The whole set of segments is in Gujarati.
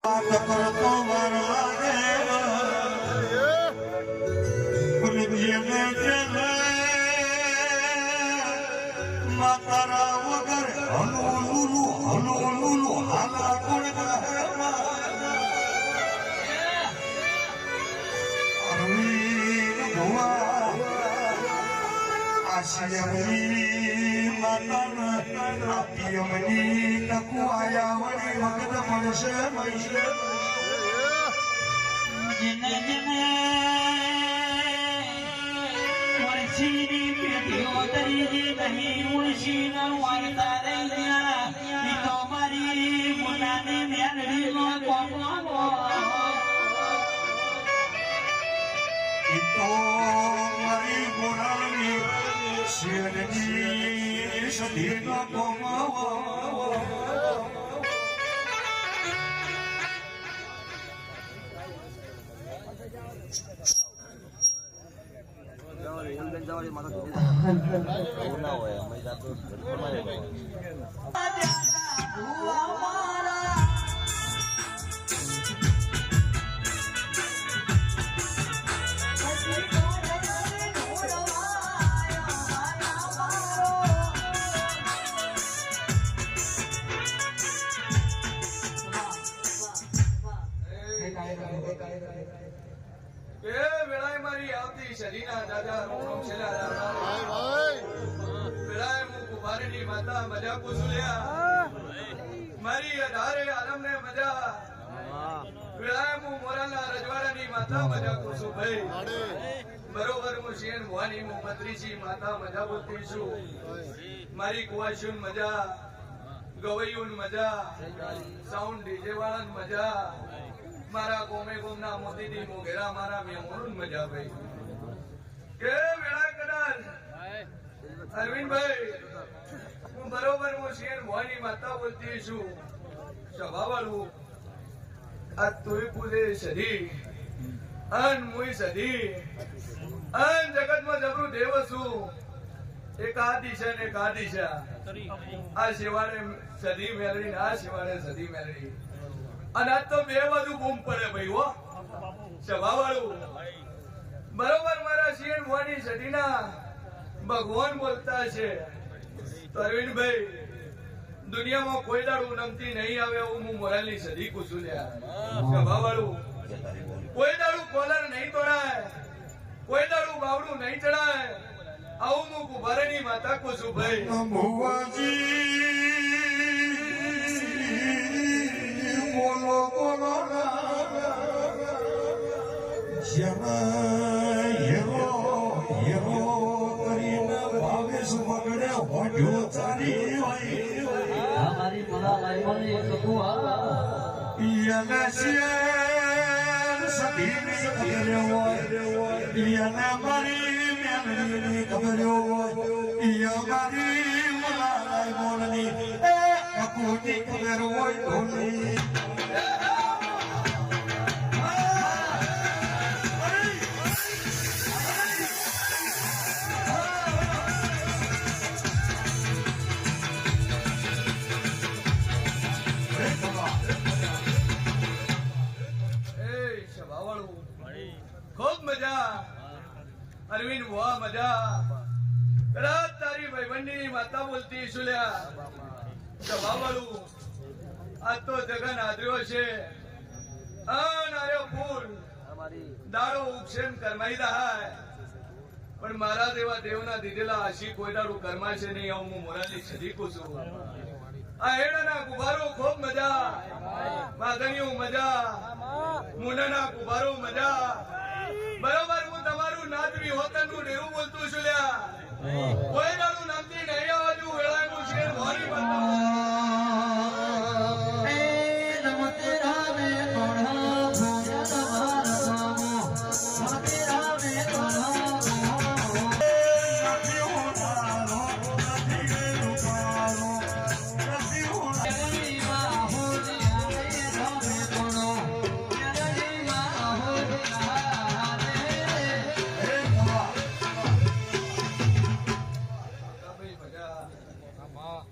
કરતો વરવાગે માતારા વગર હલો લુલુ હાલા કોણ અરવિંદ ભુવા આશિયમની માતાના આપીયમની નકુ આયા વળી વખત મળશે જેને જેને મુળશીની પેઢીઓ તરી નહીં મુળશીના વાળતા રહી ગયા ઈ તો મારી મોટાની મેલડીનો કોમો ઈ તો મારી મોરાની શેરની સધીનો કોમો મારી આવતી શરીના દાદા રોમ છેલા વેળાએ હું કુમારીની માતા મજા કુસુલ્યા મારી અઢારે આલમને મજા વેળાએ હું મોરાના રજવાડાની માતા મજા કુસુ ભાઈ બરોબર હું શેન ભવાની હું મંત્રીજી માતા મજા બોલતી છું મારી કુવાશુન મજા ગવૈયુન મજા સાઉન્ડ ડીજે વાળાન મજા મારા ગોમે ગોમના મોતીજી મોગેરા મારા મેમોન મજા ભાઈ કે વેળા કદાચ અરવિંદભાઈ હું બરોબર હું શેર ભવાની માતા બોલતી છું સભાવાળું આ તુઈ પૂજે સધી અન મુઈ સધી અન જગતમાં જબરું દેવ છું એક આ દિશા ને એક આ દિશા આ શિવાને સધી મેળવી આ શિવાને સધી મેળવી અને આજ તો બે બાજુ બૂમ પડે ભાઈ હો સભાવાળું બરોબર મારા શિયન ભવાની સદીના ભગવાન બોલતા છે તો અરવિંદભાઈ દુનિયામાં કોઈ દાડું નમતી નહીં આવે એવું હું મોરાલની સદી કુછું લ્યા સભાવાળું કોઈ દાડું કોલર નહીં તોડાય કોઈ દાડું બાવડું નહીં ચડાય આવું હું કુંભારની માતા કુછું ભાઈ બોલો બોલો હેરો હેરો કરીને ભાવેશ મગડે હોડ્યો ચાલી અમારી મોરા લાઈવની સકુઆ યના શેર સધીની ખબર હોય યના મારી મેલની ખબર હોય યમારી મોરા લાઈવની કપૂરની ખબર હોય ઢોલી ખૂબ મજા અરવિંદ વાહ મજા રાત તારી ભાઈબંધીની માતા બોલતી સુલ્યા સભાવાળું આજ તો જગન આદર્યો છે અનાર્યો ફૂલ દાડો ઉપસેન કરમાઈ દહાય પણ મારા દેવા દેવના દીધેલા આશી કોઈ દાડું કરમાશે નહીં આવું હું મોરાલી સદીકું છું આ હેડાના ગુબારો ખૂબ મજા માધણીઓ મજા મુંડાના ગુબારો મજા બરોબર હું તમારું નાદવી હોતનનું ડેરું બોલતું છું લ્યા કોઈ દાડું નામથી નહીં આવજુ વેળાનું શેર ભરી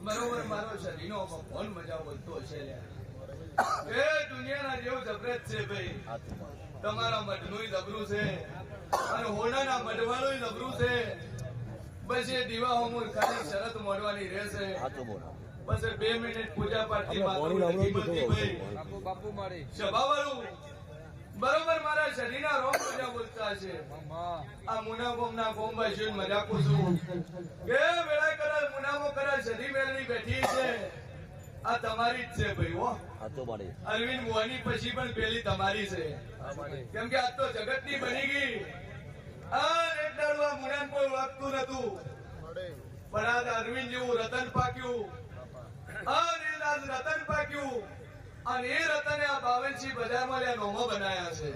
બરોબર મારો જબરત છે ભાઈ. તમારા મઢનું જબરું છે અને હોનાના મઢવાળું જબરું છે. બસ એ દીવા હોમુર ખાલી શરત મોડવાની રહેશે. બસ એ 2 મિનિટ પૂજા પાઠથી માથું નથી બોલતી ભાઈ. સભાવાળું બરોબર મારા શરીરના રોગ મજા બોલતા છે. આ મુના ગોમના ગોમવાસીઓ મજાક છું કે વેળા કરાલ મુનામો કરાલ સધી મેળની બેઠી છે. આ તમારી જ છે ભાઈ હો. અરવિંદ મોહની પછી પણ પેલી તમારી છે. કેમ કે આજ તો જગતની બની ગઈ. આ એક દાડો આ મુનાને કોઈ ઓળખતું નતું, પણ આજ અરવિંદ જેવું રતન પાક્યું. રતન પાક્યું અને એ રતને આ 52 બજારમાં લે નોમો બનાયા છે.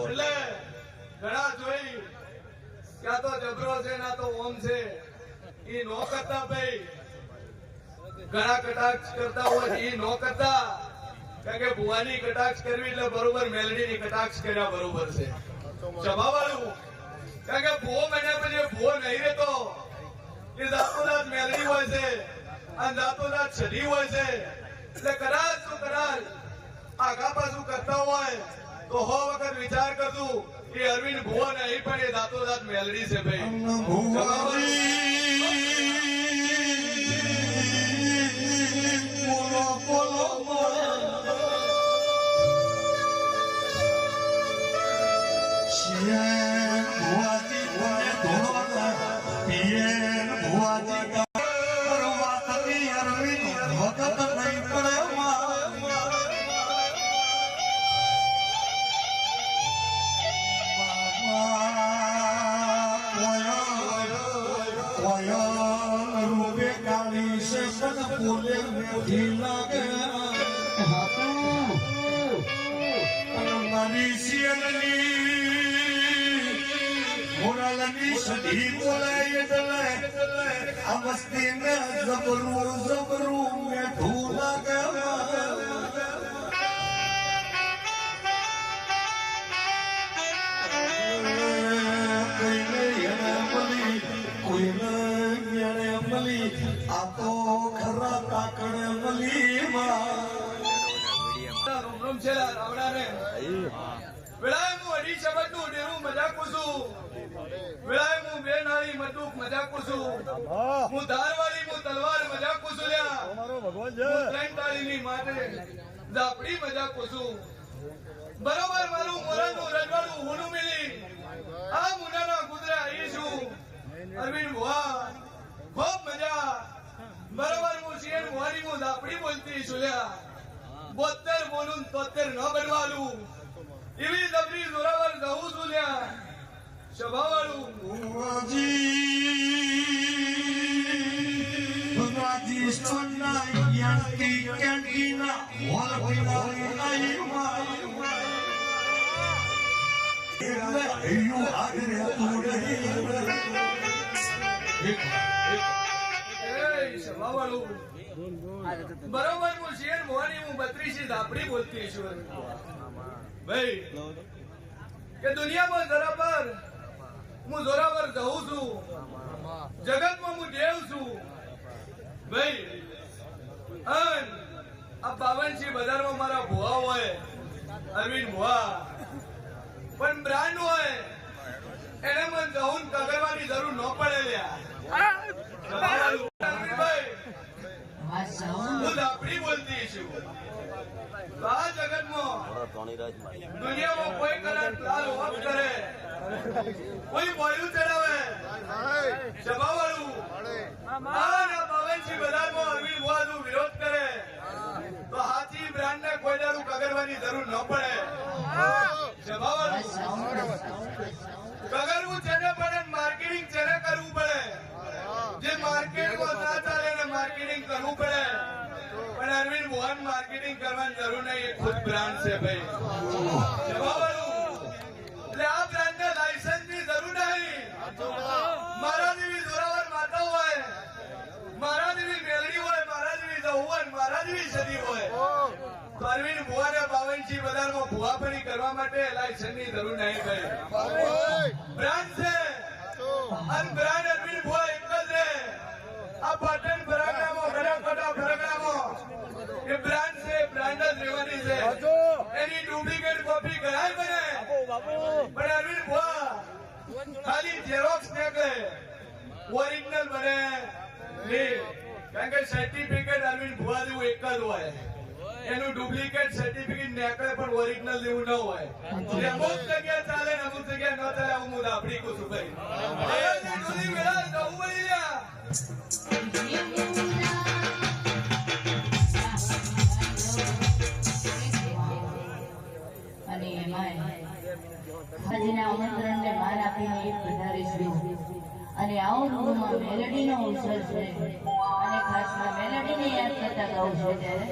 એટલે ઘણા જોઈ ક્યાં તો જબરો છે ના તો ઓમ છે. એ નો કરતા ભાઈ. ઘણા કટાક્ષ કરતા હોય એ નો કરતા. કારણ કે ભુવાની કટાક્ષ કરવી એટલે બરોબર મેલડીની કટાક્ષ કર્યા બરોબર છે. સભાવાળું કારણ કે ભૂવો બન્યા પછી ભૂવો નહીં રહેતો. એ દાંતોદાત મેલડી હોય છે અને દાંતોદાત છડી હોય છે. એટલે કદાચ શું કદાચ આગા પાછું કરતા હોય તો 100 વખત વિચાર કરતું કે અરવિંદ ભુવો નહીં પણ એ દાંતોદાત મેલડી છે ભાઈ. સધી બોલાય એટલે આ વસ્તી ને જબરું જબરું મેઠું લાગે. કોઈને મેળે મળી આ તો ખરા તાકડે મળી. રોમ છે રાવણાને વેળાએ હું અઢી શબ્દનું ડેરું મજાકું છું. વેળાએ હું 2 નાળી મટુક મજાકું છું. હું ધારવાળી હું તલવાર મજાકું છું. લ્યા હું 3 તાળીની માટે ઝાપડી મજાકું છું. બરોબર મારું મોરાનું રજવાડું હુનું મિલી આ મુનાના ગુદરા આવી છું. અરવિંદ ભુવા ખૂબ મજા. બરોબર હું શિયર મોરી હું ઝાપડી બોલતી છું. લ્યા 72 બોલું 73 ન બનવાલું એવી જબરી જોરાવર જવું છું. લ્યા સભાવાળું બરોબર હું શેર મોહની હું 32 ઝાપડી બોલતી છું. ભાઈ કે દુનિયામાં જરા હું જોરાવર જઉં છું. જગતમાં હું દેવ છું ભાઈ. આ 52 બજારમાં મારા ભુવા હોય અરવિંદ ભુવા પણ બ્રાન્ડ હોય એને મને જવું કગરવાની જરૂર ન પડે. લ્યા હું ઝાપડી બોલતી છું. આ જગતમાં દુનિયામાં કોઈ કલાક લાલ ઓફ કરે, કોઈ બોયલું ચડાવે, સભાવાળું આ 52 બજારમાં અરવિંદ ભુવાનો વિરોધ કરે તો હાથી બ્રાન્ડને કોઈ દારૂ કગરવાની જરૂર ન પડે. સભાવાળું કગરવું છેને પડે, માર્કેટિંગ છેને કરવું પડે. જે માર્કેટમાં ના ચાલે એને માર્કેટિંગ કરવું પડે. પણ અરવિંદ ભુવાન માર્કેટિંગ કરવાની જરૂર નહીં. એ ખુદ બ્રાન્ડ છે ભાઈ. એટલે આ બ્રાન્ડને લાયસન્સની જરૂર નહીં. મારા જેવી જોરાવર માતા હોય, મારા જેવી મેલડી હોય, મારા જેવી જવું હોય, મારા જેવી સદી હોય તો અરવિંદ ભુવાને 52 બજારમાં ભુવાપણી કરવા માટે લાયસન્સની જરૂર નહીં ભાઈ. બ્રાન્ડ છે અને બ્રાન્ડ અરવિંદ ભુવા એક જ છે. આ પાટણ ફરકડામાં બનાસકાંઠા ફરકડામાં એ બ્રાન્ડ છે, બ્રાન્ડ જ રહેવાની છે. એની ડુપ્લિકેટ કોપી કરાય બને પણ અરવિંદ ભુવા ખાલી ઝેરોક્સ નીકળે ઓરિજિનલ બને નહીં કારણ કે સર્ટિફિકેટ અરવિંદ ભુવા જેવું એક જ હોય એનું ડુપ્લિકેટ સર્ટિફિકેટ નીકળે પણ ઓરિજિનલ જેવું ન હોય એટલે અમુક જગ્યાએ ચાલે ને અમુક જગ્યાએ ન ચાલે આવું હું દાપડી કહું છું ભાઈ હવે ડોલી વેળા જવું પડી લ્યા અને એમાં આજના આમંત્રણને માન આપીને એક વધારીશું અને આવો રૂમમાં મેલેડીનો અવસર છે અને ખાસમાં મેલેડીને યાદ કરતા ગાઉં છે ત્યારે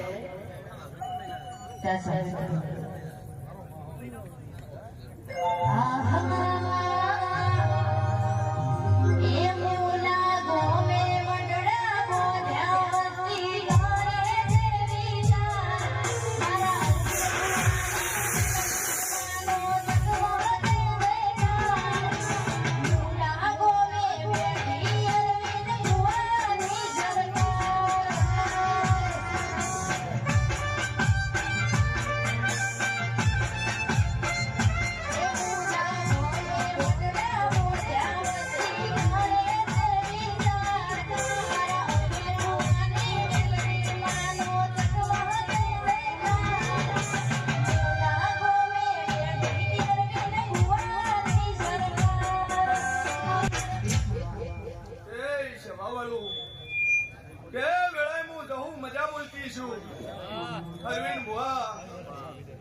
અરવિંદ ભુવા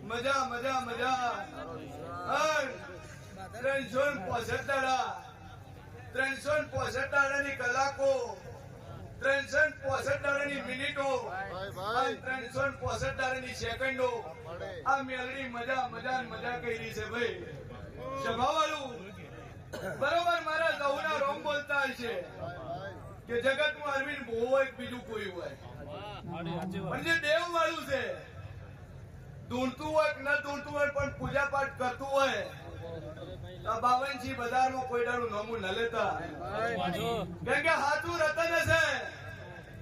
મજા મજા મજા 365 દાડાની કલાકો 365 દાડાની મિનિટો 365 દાડાની સેકન્ડો આ મેલડી મજા મજા મજા કરી છે ભાઈ સભાવાળું બરોબર મારા સૌના રોમ બોલતા હશે કે જગતમાં અરવિંદ ભુવો હોય બીજું કોઈ હોય પણ જે દેવ વાળું છે ઢૂંઢતું હોય કે ન ઢૂંઢતું હોય પણ પૂજા પાઠ કરતું હોય આ બાવનજી બજારમાં કોઈ દાડું નોમું ન લેતા કેમ કે હાથું રતન હશે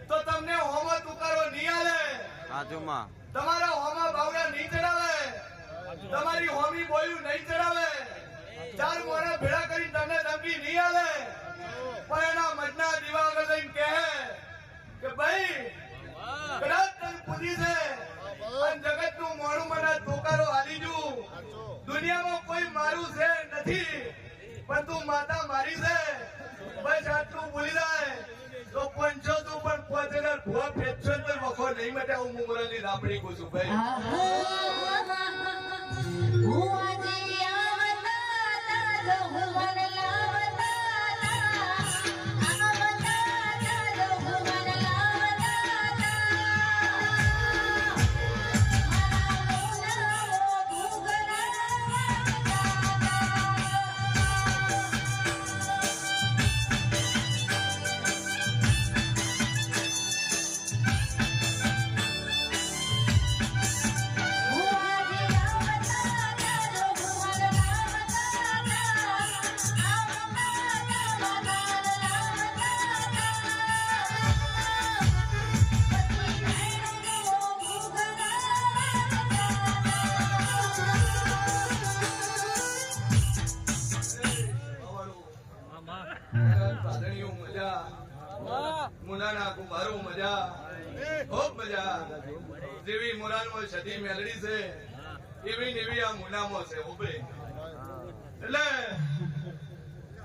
તો તમને હોમા તુકારો નહીં આલે તમારા હોમા બાવડા નહીં ચડાવે તમારી હોમી બોયું નહીં ચડાવે 4 મોણા ભેળા કરી તમને ધમકી નહીં આલે પણ એના મજના દીવા આગળ લઈને કહે કે ભાઈ કદાચ તને પૂજી છે અને જગતનું મોણું મને તોકારો આલી દઉં દુનિયામાં કોઈ મારું છે નથી પણ તું માતા મારી છે બસ આટલું ભૂલી જાય તો 500 તું પણ 5000 ભુવા ફેંચશો તો વખો નહીં મટે હું મુમરાની રાપડી કહું છું ભાઈ મુનાના કુમારો મજા ખૂબ મજા જેવી મુનાનો સદી મેલડી છે એવી નેવી આ મુનામાં છે ઉભે એટલે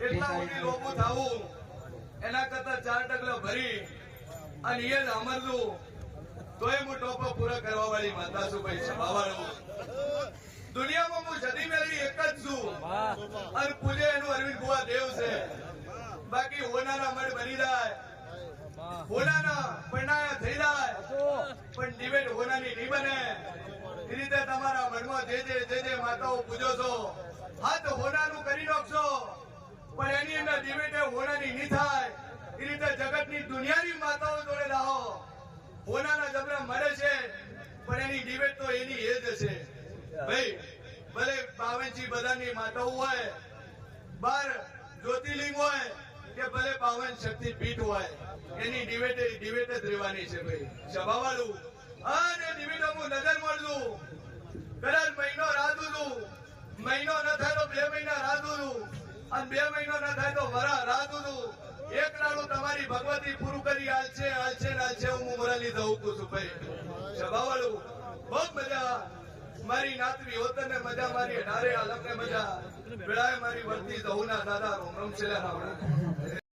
એટલા મોટી લોબુ થાવું એના કરતા 4 ટકલા ભરી અને એ જ અમરલું તોય હું ટોપો પૂરા કરવા વાળી માતા છું ભાઈ સભાવાળું દુનિયામાં હું સદી મેલડી એક જ છું અને પૂજે એનું અરવિંદ ભુવા દેવ છે બાકી હોનાના મઢ બની જાય હોનાના પરણાયા થઈ જાય પણ ડિબેટ હોનાની નહીં બને એ રીતે તમારા મનમાં જે માતાઓ પૂજો છો હાથ હોનાનું કરી નાખશો પણ એની અંદર ડિબેટ હોનાની નહીં થાય એ રીતે જગતની દુનિયાની માતાઓ જોડે રહો હોનાના જબરા મળે છે પણ એની ડિબેટ તો એની એ જ હશે ભાઈ ભલે 52 બધાની માતાઓ હોય 12 જ્યોતિર્લિંગ હોય કે ભલે 52 શક્તિ પીઠ હોય એની ડિબેટ જ રહેવાની છે ભાઈ સભાવાળું અને ડિબેટમાં નજર મળવું કદાચ મહિનો રાહ દૂધું, મહિનો ન થાય તો 2 મહિના રાહ દૂધું, અને 2 મહિનો ન થાય તો વરા રાહ દૂધું. એક દાડું તમારી ભગવતી પૂરું કરી હાલશે હું મુરલી દઉં છું ભાઈ. સભાવાળું બહુ મજા, મારી નાતવી હોતને મજા, મારી ઢારે આલમને મજા, વેળાએ મારી વર્તી દઉં ના દાદા રોમ રોમ છેલ્લા